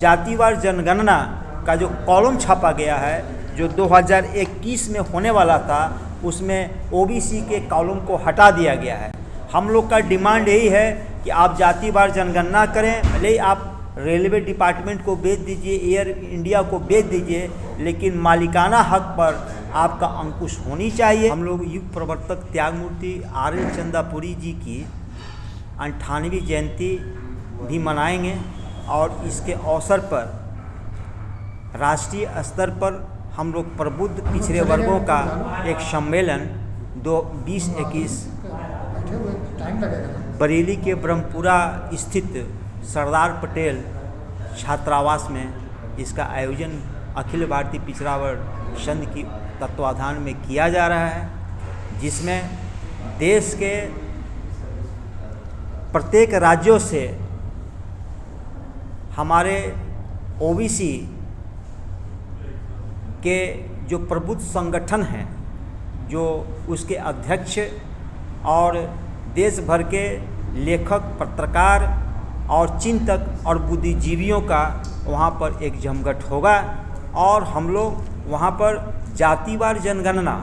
जातिवार जनगणना का जो कॉलम छापा गया है, जो 2021 में होने वाला था, उसमें ओबीसी के कॉलम को हटा दिया गया है। हम लोग का डिमांड यही है कि आप जातिवार जनगणना करें, भले ही आप रेलवे डिपार्टमेंट को बेच दीजिए, एयर इंडिया को बेच दीजिए, लेकिन मालिकाना हक पर आपका अंकुश होनी चाहिए। हम लोग युग प्रवर्तक त्यागमूर्ति आर.एल. चंदापुरी जी की 98वीं जयंती भी मनाएंगे और इसके अवसर पर राष्ट्रीय स्तर पर हम लोग प्रबुद्ध पिछड़े वर्गों का एक सम्मेलन 20-21 बरेली के ब्रह्मपुरा स्थित सरदार पटेल छात्रावास में इसका आयोजन अखिल भारतीय पिछड़ा वर्ग संघ की तत्वाधान में किया जा रहा है, जिसमें देश के प्रत्येक राज्यों से हमारे ओबीसी के जो प्रबुद्ध संगठन हैं, जो उसके अध्यक्ष और देश भर के लेखक, पत्रकार और चिंतक और बुद्धिजीवियों का वहाँ पर एक जमघट होगा और हम लोग वहाँ पर जातिवार जनगणना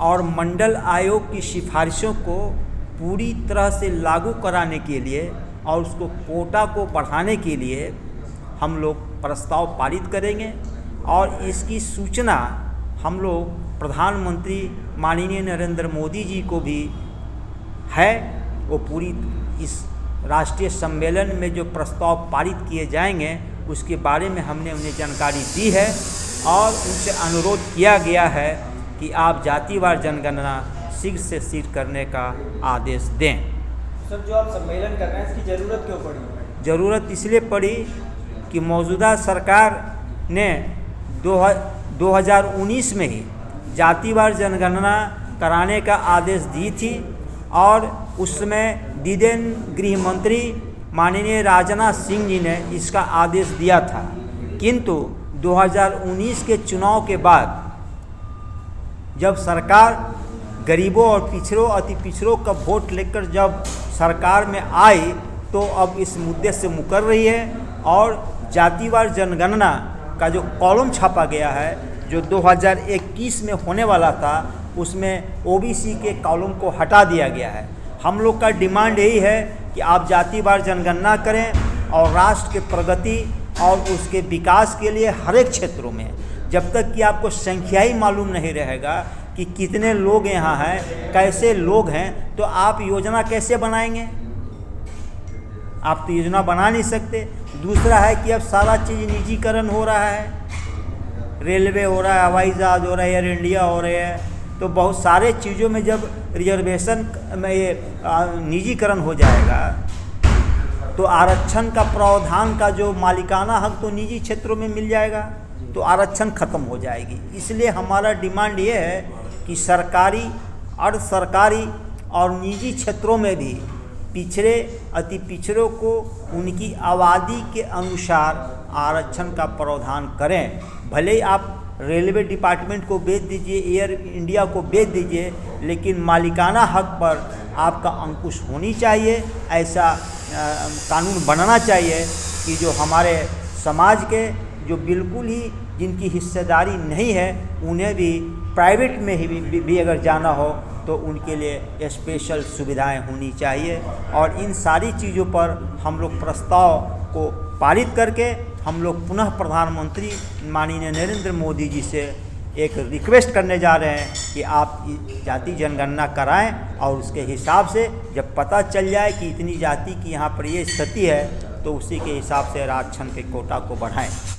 और मंडल आयोग की सिफारिशों को पूरी तरह से लागू कराने के लिए और उसको कोटा को बढ़ाने के लिए हम लोग प्रस्ताव पारित करेंगे और इसकी सूचना हम लोग प्रधानमंत्री माननीय नरेंद्र मोदी जी को भी है। वो पूरी इस राष्ट्रीय सम्मेलन में जो प्रस्ताव पारित किए जाएंगे उसके बारे में हमने उन्हें जानकारी दी है और उनसे अनुरोध किया गया है कि आप जातिवार जनगणना शीघ्र से शीघ्र करने का आदेश दें। सर, जो आप सम्मेलन कर रहे हैं इसकी ज़रूरत क्यों पड़ी? ज़रूरत इसलिए पड़ी कि मौजूदा सरकार ने 2019 में ही जातिवार जनगणना कराने का आदेश दी थी और उस समय दिदेन गृह मंत्री माननीय राजनाथ सिंह जी ने इसका आदेश दिया था, किंतु 2019 के चुनाव के बाद जब सरकार गरीबों और पिछड़ों अति पिछड़ों का वोट लेकर जब सरकार में आई तो अब इस मुद्दे से मुकर रही है और जातिवार जनगणना का जो कॉलम छापा गया है, जो 2021 में होने वाला था, उसमें ओबीसी के कॉलम को हटा दिया गया है। हम लोग का डिमांड यही है कि आप जातिवार जनगणना करें और राष्ट्र के प्रगति और उसके विकास के लिए हर एक क्षेत्रों में, जब तक कि आपको संख्या ही मालूम नहीं रहेगा कि कितने लोग यहाँ हैं, कैसे लोग हैं, तो आप योजना कैसे बनाएंगे? आप तो योजना बना नहीं सकते। दूसरा है कि अब सारा चीज़ निजीकरण हो रहा है, रेलवे हो रहा है, हवाई जहाज हो रहा है, एयर इंडिया हो रहा है, तो बहुत सारे चीज़ों में जब रिजर्वेशन में ये निजीकरण हो जाएगा तो आरक्षण का प्रावधान का जो मालिकाना हक तो निजी क्षेत्रों में मिल जाएगा, तो आरक्षण खत्म हो जाएगी। इसलिए हमारा डिमांड ये है कि सरकारी, अर्ध सरकारी और निजी क्षेत्रों में भी पिछड़े अति पिछड़ों को उनकी आबादी के अनुसार आरक्षण का प्रावधान करें। भले ही आप रेलवे डिपार्टमेंट को बेच दीजिए, एयर इंडिया को बेच दीजिए, लेकिन मालिकाना हक पर आपका अंकुश होनी चाहिए। ऐसा कानून बनना चाहिए कि जो हमारे समाज के जो बिल्कुल ही जिनकी हिस्सेदारी नहीं है, उन्हें भी प्राइवेट में भी अगर जाना हो तो उनके लिए स्पेशल सुविधाएं होनी चाहिए। और इन सारी चीज़ों पर हम लोग प्रस्ताव को पारित करके हम लोग पुनः प्रधानमंत्री माननीय नरेंद्र मोदी जी से एक रिक्वेस्ट करने जा रहे हैं कि आप जाति जनगणना कराएं और उसके हिसाब से जब पता चल जाए कि इतनी जाति की यहाँ पर ये स्थिति है तो उसी के हिसाब से आरक्षण के कोटा को बढ़ाएं।